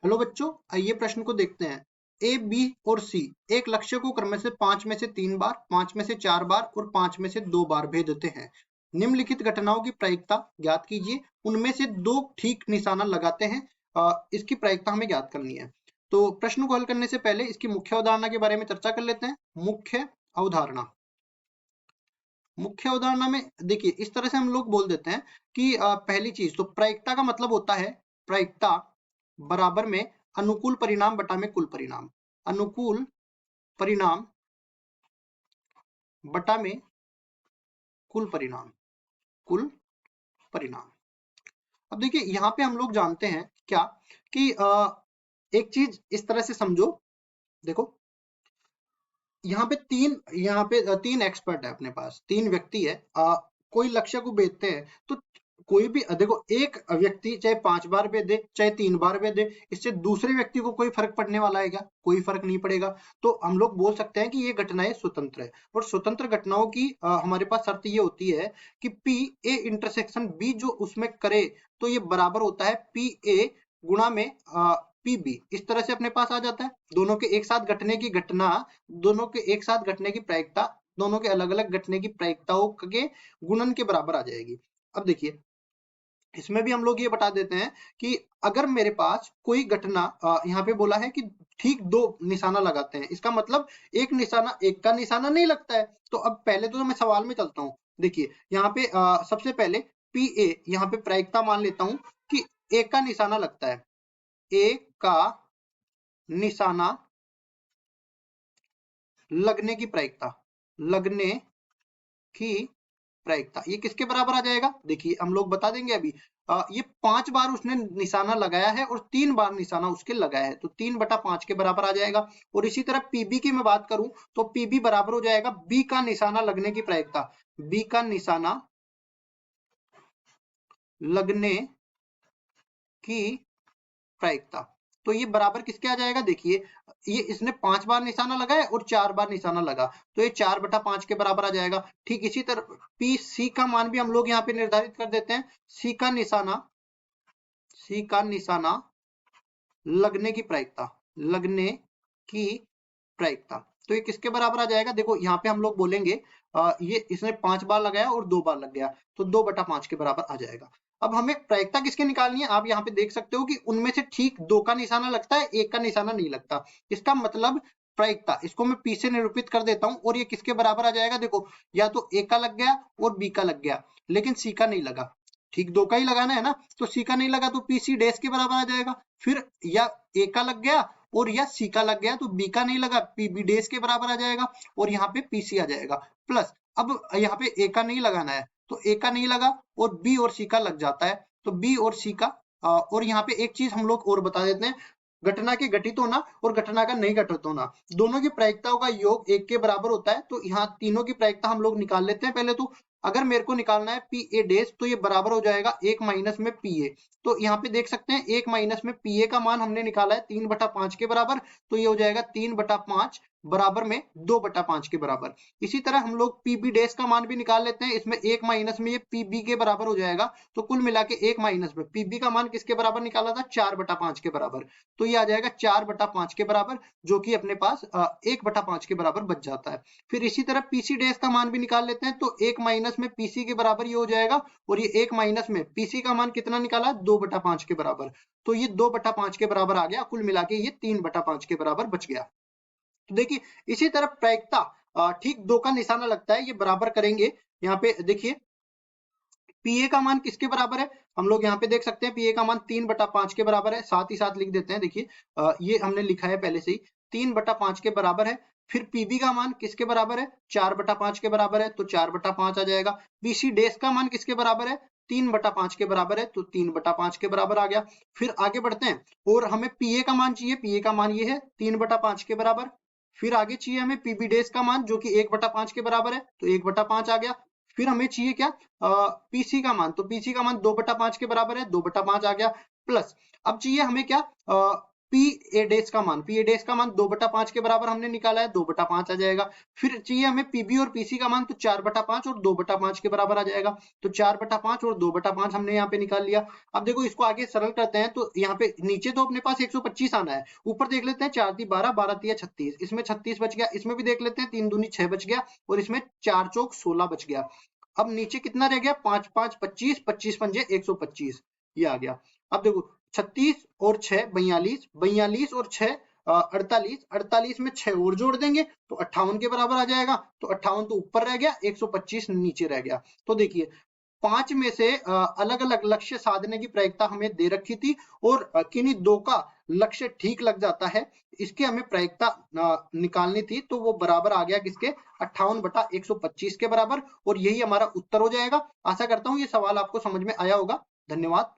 Hello बच्चों, आइए प्रश्न को देखते हैं। ए, बी और सी एक लक्ष्य को क्रम से 5 में से 3 बार, 5 में से 4 बार और 5 में से 2 बार भेदते हैं। निम्नलिखित घटनाओं की प्रायिकता ज्ञात कीजिए। उनमें से 2 ठीक निशाना लगाते हैं। इसकी प्रायिकता हमें ज्ञात करनी है। तो प्रश्न को हल करने से पहले इसकी मुख्य अवधारणा के बारे में चर्चा कर लेते हैं। मुख्य अवधारणा मुख्य अवधारणा में देखिए, इस तरह से हम लोग बोल देते हैं कि पहली चीज तो प्रायिकता का मतलब होता है, प्रायिकता बराबर में अनुकूल परिणाम बटा में कुल परिणाम। अनुकूल परिणाम बटा में कुल परिणाम। कुल परिणाम। अब देखिए, यहाँ पे हम लोग जानते हैं क्या कि एक चीज इस तरह से समझो। देखो, यहाँ पे तीन एक्सपर्ट है, अपने पास 3 व्यक्ति है। कोई लक्ष्य को भेदते हैं तो कोई भी देखो, एक व्यक्ति चाहे 5 बार भेदे चाहे 3 बार भेदे, इससे दूसरे व्यक्ति को कोई फर्क पड़ने वाला है क्या? कोई फर्क नहीं पड़ेगा। तो हम लोग बोल सकते हैं कि ये घटनाएं स्वतंत्र है। और स्वतंत्र घटनाओं की हमारे पास शर्त ये होती है कि पी ए इंटरसेक्शन बी जो उसमें करे तो ये बराबर होता है पी ए गुणा में पीबी। इस तरह से अपने पास आ जाता है। दोनों के एक साथ घटने की घटना, दोनों के एक साथ घटने की प्रायिकता, दोनों के अलग अलग घटने की प्रायिकताओं के गुणन के बराबर आ जाएगी। अब देखिए, इसमें भी हम लोग ये बता देते हैं कि अगर मेरे पास कोई घटना, यहाँ पे बोला है कि ठीक 2 निशाना लगाते हैं, इसका मतलब एक निशाना, एक का निशाना नहीं लगता है। तो अब पहले तो मैं सवाल में चलता हूँ। देखिए, यहाँ पे सबसे पहले पी ए, यहाँ पे प्रायिकता मान लेता हूँ कि एक का निशाना लगता है। एक का निशाना लगने की प्रायिकता, लगने की प्रायिकता ये किसके बराबर आ जाएगा? देखिए, हम लोग बता देंगे अभी। ये 5 बार उसने निशाना लगाया है और 3 बार निशाना उसके लगाया है, तो 3/5 के बराबर आ जाएगा। और इसी तरह पीबी की मैं बात करूं तो पीबी बराबर हो जाएगा बी का निशाना लगने की प्रायिकता। बी का निशाना लगने की प्रायिकता, तो ये बराबर किसके आ जाएगा? देखिए, ये इसने 5 बार निशाना लगाया और 4 बार निशाना लगा, तो ये 4/5 के बराबर आ जाएगा। ठीक इसी तरह पी सी का मान भी हम लोग यहाँ पे निर्धारित कर देते हैं। सी का निशाना लगने की प्रायिकता, लगने की प्रायिकता, तो ये किसके बराबर आ जाएगा? देखो, यहाँ पे हम लोग बोलेंगे ये इसने 5 बार लगाया और 2 बार लग गया, तो 2/5 के बराबर आ जाएगा। अब हमें प्रायिकता किसकी निकालनी है? आप यहाँ पे देख सकते हो कि उनमें से ठीक 2 का निशाना लगता है, 1 का निशाना नहीं लगता। इसका मतलब प्रायिकता, इसको मैं पी से निरूपित कर देता हूँ और ये किसके बराबर आ जाएगा? देखो, या तो ए का लग गया और बी का लग गया, लेकिन सी का नहीं लगा। ठीक 2 का ही लगाना है ना, तो सी का नहीं लगा तो पी सी डैश के बराबर आ जाएगा। फिर या ए का लग गया और या सी का लग गया, तो बी का नहीं लगा, पी बी डैश के बराबर आ जाएगा और यहाँ पे पीसी आ जाएगा। प्लस अब यहाँ पे ए का नहीं लगाना है, तो ए का नहीं लगा और बी और सी का लग जाता है, तो बी और सी का। और यहाँ पे एक चीज हम लोग और बता देते हैं, घटना के घटित होना और घटना का नहीं घटित होना, दोनों की प्रायिकताओं का योग 1 के बराबर होता है। तो यहाँ तीनों की प्रायिकता हम लोग निकाल लेते हैं। पहले तो अगर मेरे को निकालना है पी ए डैश, तो ये बराबर हो जाएगा 1 माइनस में पी ए। तो यहाँ पे देख सकते हैं 1 माइनस में पी ए का मान हमने निकाला है 3/5 के बराबर, तो ये हो जाएगा 3/5 बराबर में 2/5 के बराबर। इसी तरह हम लोग पीबी डैश का मान भी निकाल लेते हैं। इसमें 1 माइनस में ये पीबी के बराबर हो जाएगा, तो कुल मिला के 1 माइनस में पीबी का मान किसके बराबर निकाला था? 4/5 के बराबर। तो ये आ जाएगा 4/5 के बराबर, जो कि अपने पास 1/5 के बराबर बच जाता है। फिर इसी तरह पीसी डैश का मान भी निकाल लेते हैं, तो 1 माइनस में पीसी के बराबर ये हो जाएगा और ये 1 माइनस में पीसी का मान कितना निकाला? 2/5 के बराबर। तो ये 2/5 के बराबर आ गया, कुल मिला के ये 3/5 के बराबर बच गया। तो देखिए, इसी तरह प्रायिकता ठीक 2 का निशाना लगता है, ये बराबर करेंगे। यहाँ पे देखिए, पीए का मान किसके बराबर है? हम लोग यहाँ पे देख सकते हैं पीए का मान 3/5 के बराबर है। साथ ही साथ लिख देते हैं, देखिए ये हमने लिखा है पहले से ही, 3/5 के बराबर है। फिर पीबी का मान किसके बराबर है? 4/5 के बराबर है, तो 4/5 आ जाएगा। पीसी डैश का मान किसके बराबर है? 3/5 के बराबर है, तो 3/5 के बराबर आ गया। फिर आगे बढ़ते हैं और हमें पीए का मान चाहिए। पीए का मान ये है 3/5 के बराबर। फिर आगे चाहिए हमें पीबी डैश का मान, जो कि 1/5 के बराबर है, तो 1/5 आ गया। फिर हमें चाहिए क्या? पीसी का मान, तो पीसी का मान 2/5 के बराबर है, 2/5 आ गया। प्लस अब चाहिए हमें क्या? पी ए डेस का मान, पी ए डेस का मान 2/5 के बराबर हमने निकाला है, 2/5 आ जाएगा। फिर चाहिए हमें पीबी और पीसी का मान, तो 4/5 और 2/5 के बराबर आ जाएगा। तो 4/5 और 2/5 हमने यहाँ पे निकाल लिया। अब देखो इसको आगे सरल करते हैं, तो यहाँ पे नीचे तो अपने पास 125 आना है, ऊपर देख लेते हैं 4 × 12, 12 × 36, इसमें 36 बच गया, इसमें भी देख लेते हैं 3 दूनी 6 बच गया, और इसमें 4 चौक 16 बच गया। अब नीचे कितना रह गया, 5 × 5 25, 25 पंजे 125, ये आ गया। अब देखो 36 और 6 42, 42 और 6 48, 48 में 6 और जोड़ देंगे तो 58 के बराबर आ जाएगा। तो 58 तो ऊपर रह गया, 125 नीचे रह गया। तो देखिए 5 में से अलग अलग लक्ष्य साधने की प्रायिकता हमें दे रखी थी, और किन्हीं दो का लक्ष्य ठीक लग जाता है, इसके हमें प्रायिकता निकालनी थी, तो वो बराबर आ गया किसके, 58/125 के बराबर, और यही हमारा उत्तर हो जाएगा। आशा करता हूँ ये सवाल आपको समझ में आया होगा। धन्यवाद।